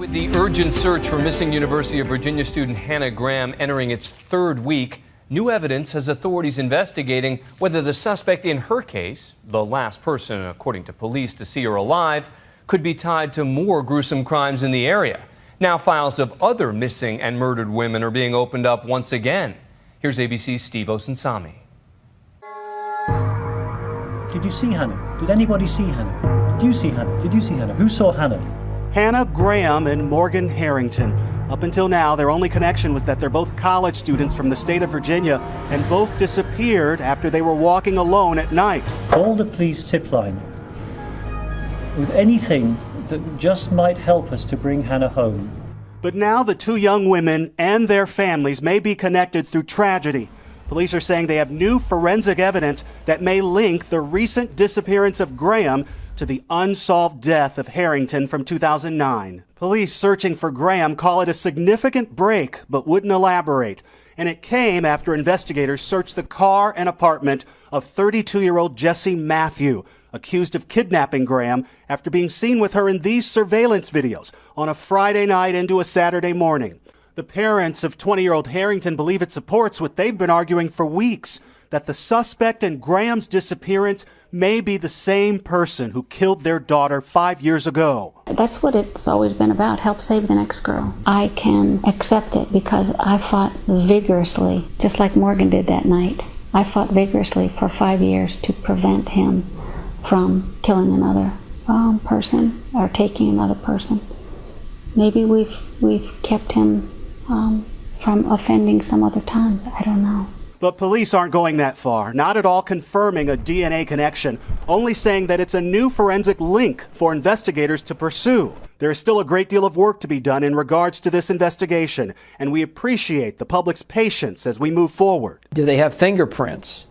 With the urgent search for missing University of Virginia student Hannah Graham entering its third week, new evidence has authorities investigating whether the suspect in her case, the last person, according to police, to see her alive, could be tied to more gruesome crimes in the area. Now files of other missing and murdered women are being opened up once again. Here's ABC's Steve Osunsami. Did you see Hannah? Did anybody see Hannah? Did you see Hannah? Did you see Hannah? Who saw Hannah? Hannah Graham and Morgan Harrington. Up until now, their only connection was that they're both college students from the state of Virginia and both disappeared after they were walking alone at night. Call the police tip line with anything that just might help us to bring Hannah home. But now the two young women and their families may be connected through tragedy. Police are saying they have new forensic evidence that may link the recent disappearance of Graham to the unsolved death of Harrington from 2009. Police searching for Graham call it a significant break, but wouldn't elaborate. And it came after investigators searched the car and apartment of 32-year-old Jesse Matthew, accused of kidnapping Graham after being seen with her in these surveillance videos on a Friday night into a Saturday morning. The parents of 20-year-old Harrington believe it supports what they've been arguing for weeks, that the suspect in Graham's disappearance may be the same person who killed their daughter 5 years ago. That's what it's always been about, help save the next girl. I can accept it because I fought vigorously, just like Morgan did that night. I fought vigorously for 5 years to prevent him from killing another person or taking another person. Maybe we've kept him from offending some other time. I don't know. But police aren't going that far, not at all confirming a DNA connection, only saying that it's a new forensic link for investigators to pursue. There is still a great deal of work to be done in regards to this investigation, and we appreciate the public's patience as we move forward. Do they have fingerprints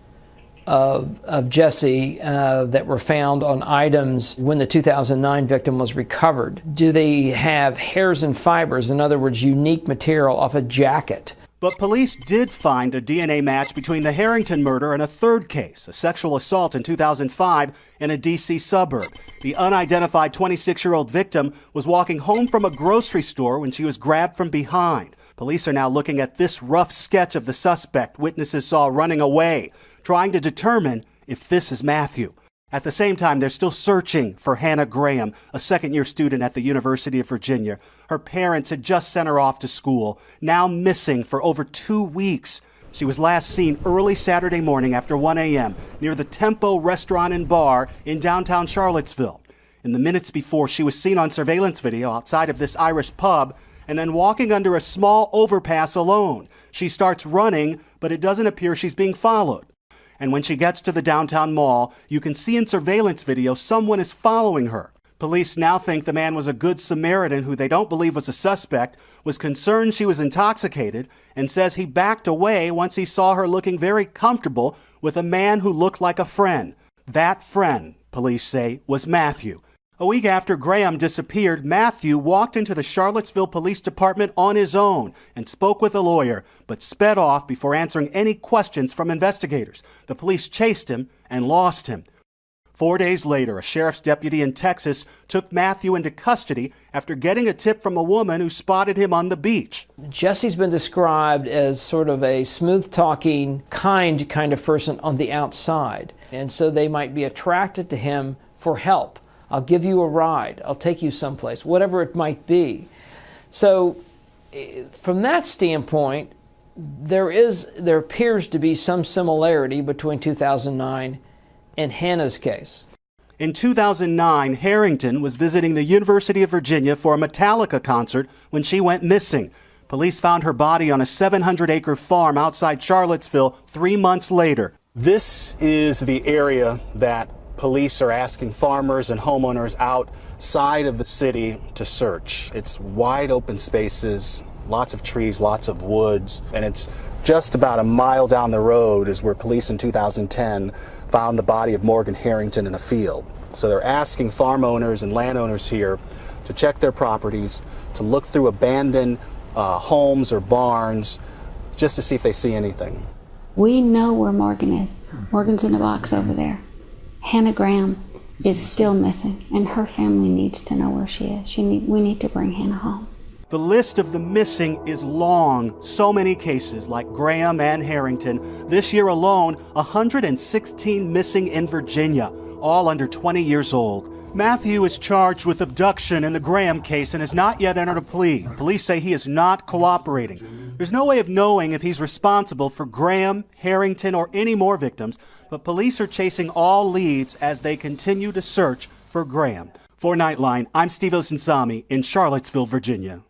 of Jesse that were found on items when the 2009 victim was recovered? Do they have hairs and fibers, in other words, unique material off a jacket? But police did find a DNA match between the Harrington murder and a third case, a sexual assault in 2005 in a D.C. suburb. The unidentified 26-year-old victim was walking home from a grocery store when she was grabbed from behind. Police are now looking at this rough sketch of the suspect witnesses saw running away, trying to determine if this is Matthew. At the same time, they're still searching for Hannah Graham, a second-year student at the University of Virginia. Her parents had just sent her off to school, now missing for over 2 weeks. She was last seen early Saturday morning after 1 a.m. near the Tempo Restaurant and Bar in downtown Charlottesville. In the minutes before, she was seen on surveillance video outside of this Irish pub and then walking under a small overpass alone. She starts running, but it doesn't appear she's being followed. And when she gets to the downtown mall, you can see in surveillance video someone is following her. Police now think the man was a good Samaritan who they don't believe was a suspect, was concerned she was intoxicated, and says he backed away once he saw her looking very comfortable with a man who looked like a friend. That friend, police say, was Matthew. A week after Graham disappeared, Matthew walked into the Charlottesville Police Department on his own and spoke with a lawyer, but sped off before answering any questions from investigators. The police chased him and lost him. 4 days later, a sheriff's deputy in Texas took Matthew into custody after getting a tip from a woman who spotted him on the beach. Jesse's been described as sort of a smooth-talking, kind of person on the outside, and so they might be attracted to him for help. I'll give you a ride, I'll take you someplace, whatever it might be. So from that standpoint, there appears to be some similarity between 2009 and Hannah's case. In 2009, Harrington was visiting the University of Virginia for a Metallica concert when she went missing. Police found her body on a 700-acre farm outside Charlottesville 3 months later. This is the area that police are asking farmers and homeowners outside of the city to search. It's wide open spaces, lots of trees, lots of woods, and it's just about a mile down the road is where police in 2010 found the body of Morgan Harrington in a field. So they're asking farm owners and landowners here to check their properties, to look through abandoned homes or barns, just to see if they see anything. We know where Morgan is. Morgan's in a box over there. Hannah Graham is still missing, and her family needs to know where she is. We need to bring Hannah home. The list of the missing is long. So many cases like Graham and Harrington. This year alone, 116 missing in Virginia, all under 20 years old. Matthew is charged with abduction in the Graham case and has not yet entered a plea. Police say he is not cooperating. There's no way of knowing if he's responsible for Graham, Harrington, or any more victims, but police are chasing all leads as they continue to search for Graham. For Nightline, I'm Steve Osinsami in Charlottesville, Virginia.